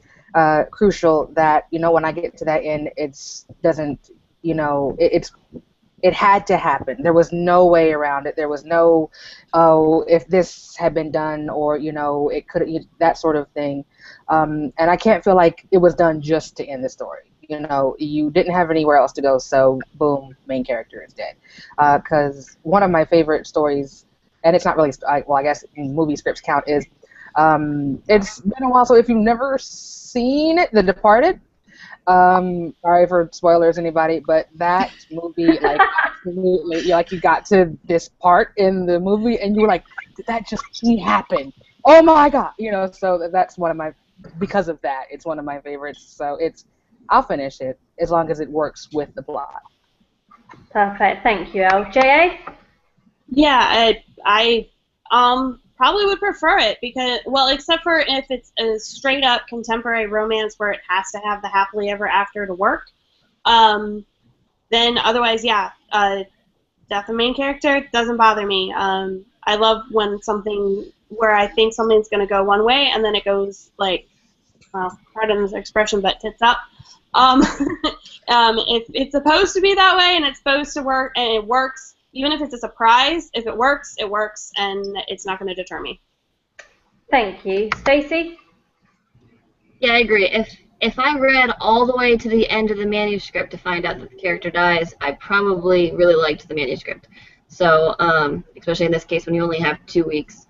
crucial that, you know, when I get to that end, it had to happen. There was no way around it. There was no, oh, if this had been done, or, you know, it could, that sort of thing. And I can't feel like it was done just to end the story. You know, you didn't have anywhere else to go, so boom, main character is dead. Because one of my favorite stories, and it's not really, well, I guess movie scripts count, is it's been a while, so if you've never seen it, The Departed, sorry for spoilers, anybody, but that movie, like, absolutely, like, you got to this part in the movie, and you were like, did that just happen? Oh my god, you know, so that's one of my, because of that, it's one of my favorites, so I'll finish it as long as it works with the plot. Perfect, thank you, Elle. JA? Yeah, I probably would prefer it because, well, except for if it's a straight up contemporary romance where it has to have the happily ever after to work. Then otherwise, yeah, death of main character doesn't bother me. I love when something where I think something's going to go one way and then it goes like, well, pardon this expression, but tits up. If it's supposed to be that way and it's supposed to work and it works, even if it's a surprise, if it works, and it's not going to deter me. Thank you. Stacey? Yeah, I agree. If I read all the way to the end of the manuscript to find out that the character dies, I probably really liked the manuscript. So, especially in this case when you only have 2 weeks.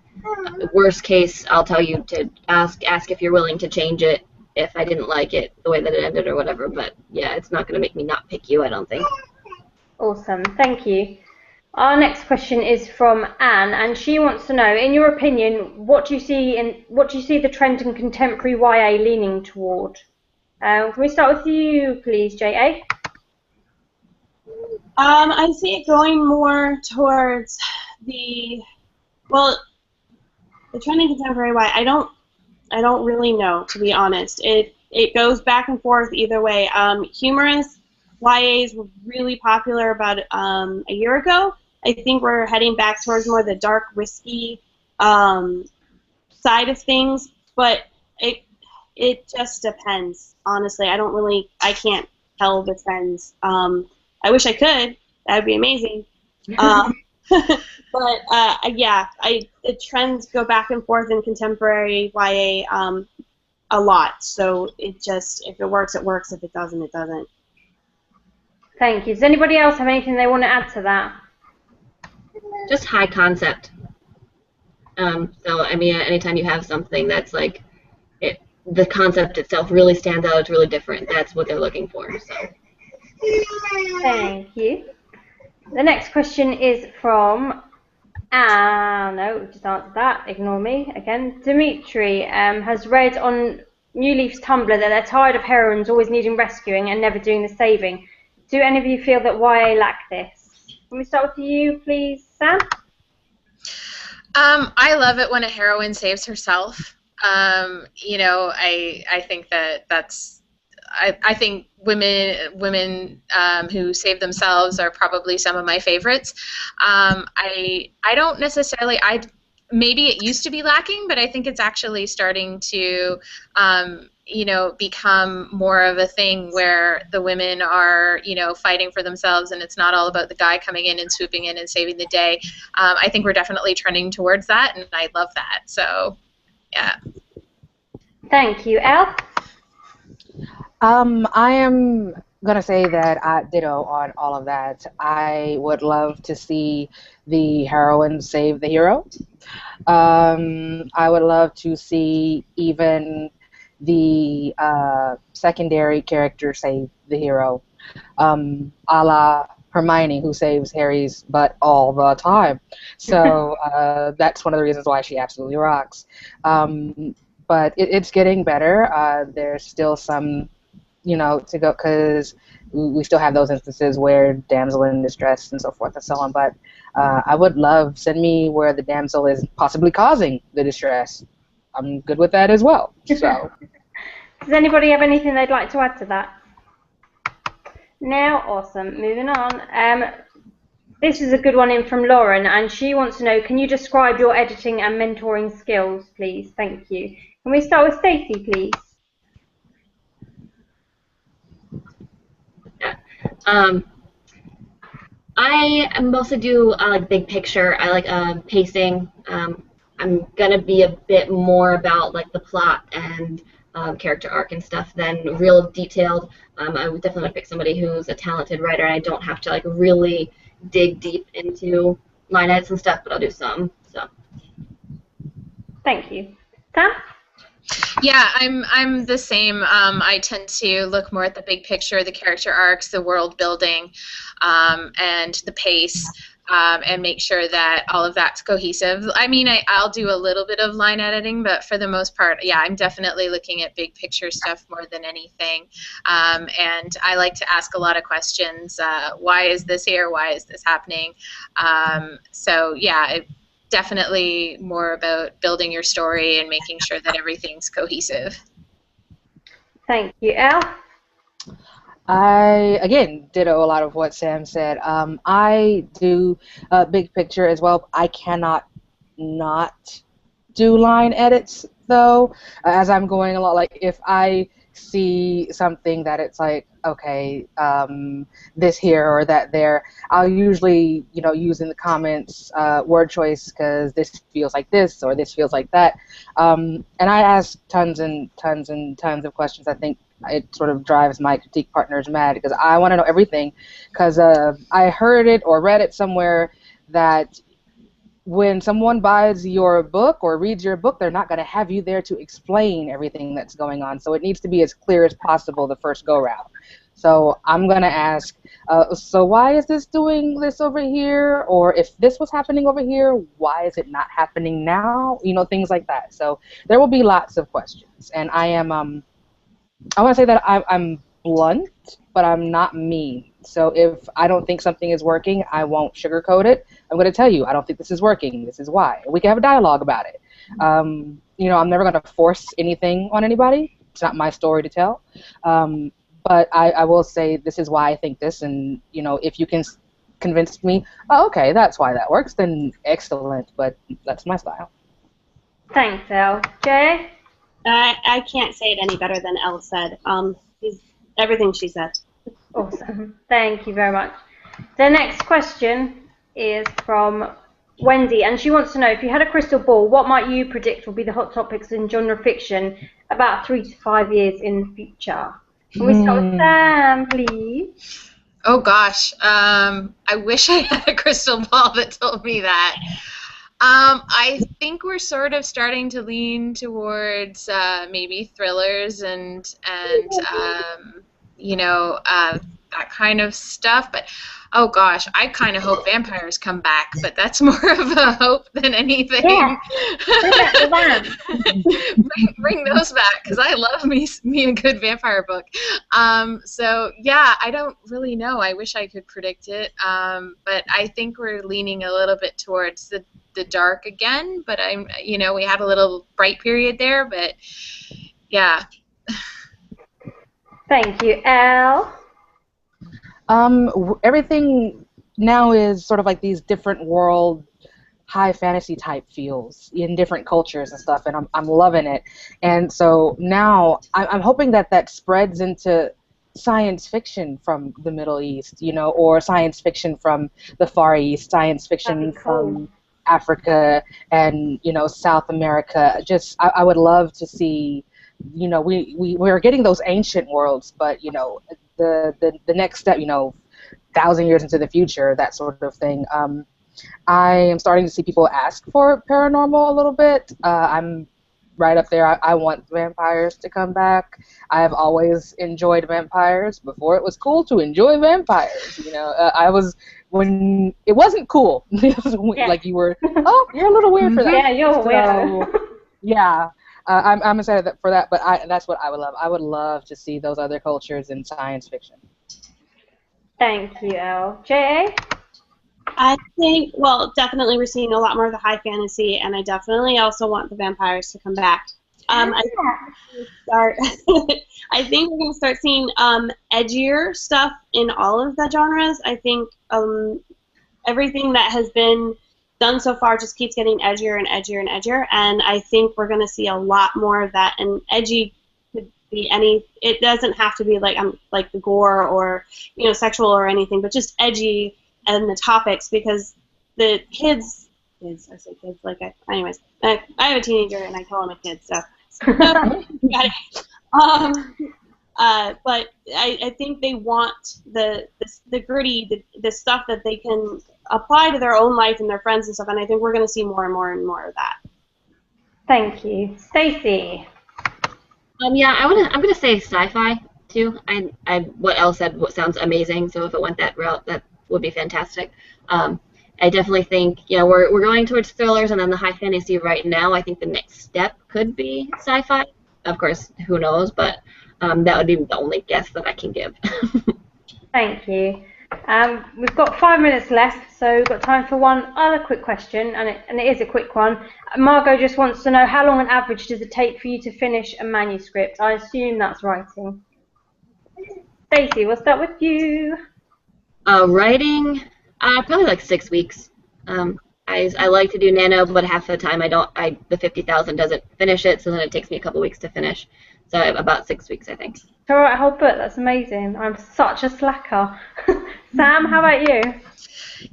Worst case, I'll tell you to ask if you're willing to change it if I didn't like it the way that it ended or whatever. But yeah, it's not going to make me not pick you, I don't think. Awesome. Thank you. Our next question is from Anne, and she wants to know, in your opinion, what do you see the trend in contemporary YA leaning toward? Can we start with you, please, JA? I see it going more towards the trend in contemporary YA. I don't really know, to be honest. It goes back and forth either way. Humorous YAs were really popular about a year ago. I think we're heading back towards more the dark, risky side of things, but it just depends. Honestly, I can't tell the trends. I wish I could. That would be amazing. But yeah, the trends go back and forth in contemporary YA a lot. So if it works, it works. If it doesn't, it doesn't. Thank you. Does anybody else have anything they want to add to that? Just high concept. So I mean, anytime you have something that's like the concept itself really stands out, it's really different. That's what they're looking for. So. Thank you. The next question is from no, we just answered that. Ignore me again. Dimitri has read on New Leaf's Tumblr that they're tired of heroines always needing rescuing and never doing the saving. Do any of you feel that YA lack this? Can we start with you, please, Sam? I love it when a heroine saves herself. You know, I think that's. I think women who save themselves are probably some of my favorites. I don't necessarily. Maybe it used to be lacking, but I think it's actually starting to you know, become more of a thing where the women are, you know, fighting for themselves, and it's not all about the guy coming in and swooping in and saving the day. I think we're definitely trending towards that, and I love that. So, yeah. Thank you, Elle. I am gonna say that I ditto on all of that. I would love to see the heroine save the hero. I would love to see even the secondary character save the hero, a la Hermione, who saves Harry's butt all the time. So that's one of the reasons why she absolutely rocks. But it's getting better. There's still some, you know, to go, because we still have those instances where damsel in distress and so forth and so on. But I would love, send me where the damsel is possibly causing the distress. I'm good with that as well. So. Does anybody have anything they'd like to add to that? No? Awesome. Moving on. This is a good one in from Lauren, and she wants to know, can you describe your editing and mentoring skills, please? Thank you. Can we start with Stacey, please? I mostly do like big picture. I like pacing. I'm gonna be a bit more about like the plot and character arc and stuff than real detailed. I would definitely pick somebody who's a talented writer, and I don't have to like really dig deep into line edits and stuff, but I'll do some. So. Thank you. Sam? Yeah, I'm the same. I tend to look more at the big picture, the character arcs, the world building, and the pace. and make sure that all of that's cohesive. I mean, I'll do a little bit of line editing, but for the most part, yeah, I'm definitely looking at big picture stuff more than anything. And I like to ask a lot of questions. Why is this here? Why is this happening? So yeah, definitely more about building your story and making sure that everything's cohesive. Thank you. Al? I, again, ditto a lot of what Sam said. I do big picture as well. I cannot not do line edits, though, as I'm going along. Like, if I see something that it's like, okay, this here or that there, I'll usually, use in the comments word choice because this feels like this or this feels like that. And I ask tons and tons and tons of questions. I think it sort of drives my critique partners mad because I want to know everything, because I heard it or read it somewhere that when someone buys your book or reads your book, they're not going to have you there to explain everything that's going on. So it needs to be as clear as possible the first go-round. So I'm going to ask, so why is this doing this over here? Or if this was happening over here, why is it not happening now? Things like that. So there will be lots of questions. And I want to say that I'm blunt, but I'm not mean. So if I don't think something is working, I won't sugarcoat it. I'm going to tell you, I don't think this is working. This is why. We can have a dialogue about it. I'm never going to force anything on anybody. It's not my story to tell. But I will say this is why I think this, and if you can convince me, oh, okay, that's why that works, then excellent. But that's my style. Thanks, Elle. Jay? I can't say it any better than Elle said. Everything she said. Awesome. Thank you very much. The next question is from Wendy, and she wants to know, if you had a crystal ball, what might you predict will be the hot topics in genre fiction about 3 to 5 years in the future? Can we start with Sam, please? Oh gosh, I wish I had a crystal ball that told me that. I think we're sort of starting to lean towards maybe thrillers and that kind of stuff. But oh gosh, I kind of hope vampires come back. But that's more of a hope than anything. Yeah. bring those back, because I love me a good vampire book. So yeah, I don't really know. I wish I could predict it. But I think we're leaning a little bit towards the dark again. But we had a little bright period there. But yeah. Thank you, Elle. Everything now is sort of like these different world, high fantasy type feels in different cultures and stuff, and I'm loving it. And so now I'm hoping that spreads into science fiction from the Middle East, or science fiction from the Far East, science fiction from Africa and South America. Just I would love to see. We're getting those ancient worlds, but the next step, 1,000 years into the future, that sort of thing. I am starting to see people ask for paranormal a little bit. I'm right up there. I want vampires to come back. I've always enjoyed vampires before it was cool to enjoy vampires. I was when it wasn't cool. Like you were, oh, you're a little weird for that. Yeah, you're weird. Yeah. I'm excited for that, but that's what I would love. I would love to see those other cultures in science fiction. Thank you, Elle. J.A.? I think, definitely we're seeing a lot more of the high fantasy, and I definitely also want the vampires to come back. I think we're going to start seeing edgier stuff in all of the genres. I think everything that has been done so far just keeps getting edgier and edgier and edgier, and I think we're going to see a lot more of that. And edgy could be it doesn't have to be like the gore or sexual or anything, but just edgy and the topics, because the kids, I say kids anyways, I have a teenager and I call him a kid, so got it. But I think they want the gritty, the stuff that they can apply to their own life and their friends and stuff, and I think we're going to see more and more and more of that. Thank you. Stacey? Yeah, I'm gonna say sci-fi too. What Elle said sounds amazing, so if it went that route, that would be fantastic. I definitely think, we're going towards thrillers and then the high fantasy right now. I think the next step could be sci-fi. Of course, who knows, but that would be the only guess that I can give. Thank you. We've got 5 minutes left, so we've got time for one other quick question, and it is a quick one. Margot just wants to know, how long on average does it take for you to finish a manuscript? I assume that's writing. Stacey, we'll start with you. Writing, probably like 6 weeks. I like to do nano, but half the time the 50,000 doesn't finish it, so then it takes me a couple weeks to finish. So about 6 weeks, I think. To write a whole book, that's amazing. I'm such a slacker. Sam, how about you?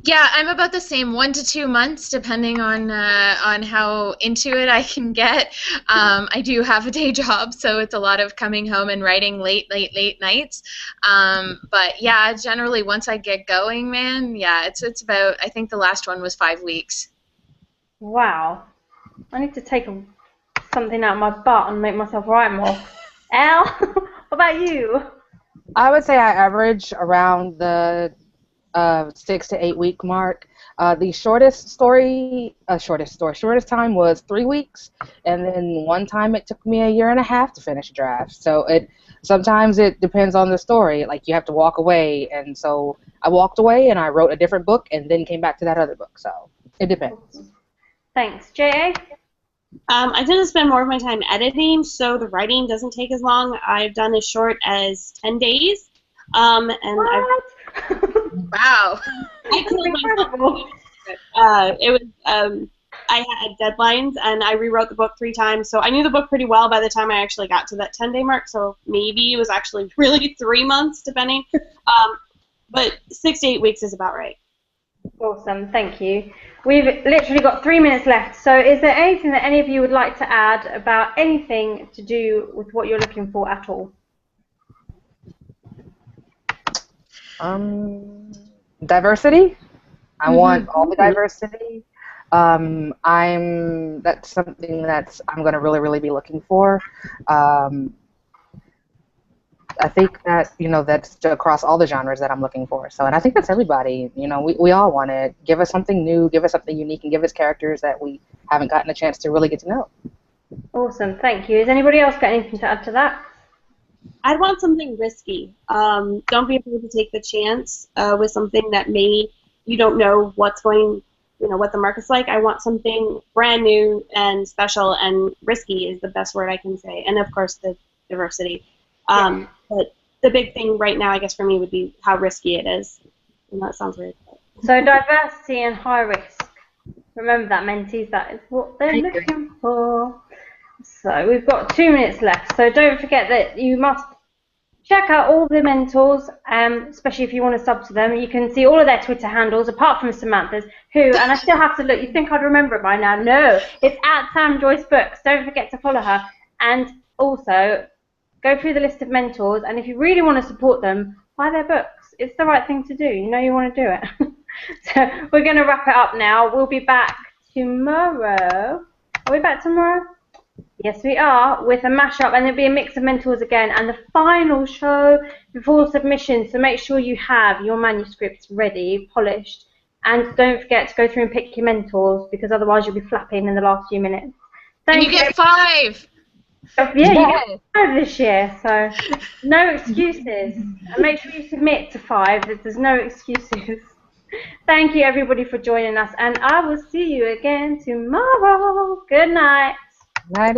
Yeah, I'm about the same, 1 to 2 months, depending on how into it I can get. I do have a day job, so it's a lot of coming home and writing late nights. But yeah, generally once I get going, man, yeah, it's about, I think the last one was 5 weeks. Wow. I need to take something out of my butt and make myself write more. Elle, what about you? I would say I average around the 6 to 8 week mark. The shortest time was 3 weeks, and then one time it took me 1.5 years to finish a draft. So sometimes it depends on the story. Like, you have to walk away, and so I walked away and I wrote a different book and then came back to that other book. So it depends. Thanks. J.A.? I tend to spend more of my time editing, so the writing doesn't take as long. I've done as short as 10 days. And What? Wow. I killed myself. It was I had deadlines, and I rewrote the book 3 times, so I knew the book pretty well by the time I actually got to that 10-day mark. So maybe it was actually really 3 months, depending. But 6 to 8 weeks is about right. Awesome, thank you. We've literally got 3 minutes left, so is there anything that any of you would like to add about anything to do with what you're looking for at all? Diversity. I want all the diversity. That's something I'm going to really be looking for. I think that, that's across all the genres that I'm looking for. So, and I think that's everybody. We all want it. Give us something new, give us something unique, and give us characters that we haven't gotten a chance to really get to know. Awesome, thank you. Has anybody else got anything to add to that? I'd want something risky. Don't be afraid to take the chance with something that you don't know what the market's like. I want something brand new and special, and risky is the best word I can say. And of course, the diversity. But the big thing right now, I guess, for me would be how risky it is. And that sounds weird. So diversity and high risk. Remember that, mentees. That is what they're looking for. So we've got 2 minutes left. So don't forget that you must check out all the mentors, especially if you want to sub to them. You can see all of their Twitter handles, apart from Samantha's, and I still have to look. You think I'd remember it by now? No. It's at Sam Joyce Books. Don't forget to follow her. And also, go through the list of mentors, and if you really want to support them, buy their books. It's the right thing to do. You know you want to do it. So we're going to wrap it up now. We'll be back tomorrow. Are we back tomorrow? Yes, we are, with a mashup, and there'll be a mix of mentors again, and the final show before submission. So make sure you have your manuscripts ready, polished, and don't forget to go through and pick your mentors, because otherwise you'll be flapping in the last few minutes. And you get 5. Yeah, you get 5 this year, so no excuses. And make sure you submit to 5. There's no excuses. Thank you, everybody, for joining us, and I will see you again tomorrow. Good night. Night.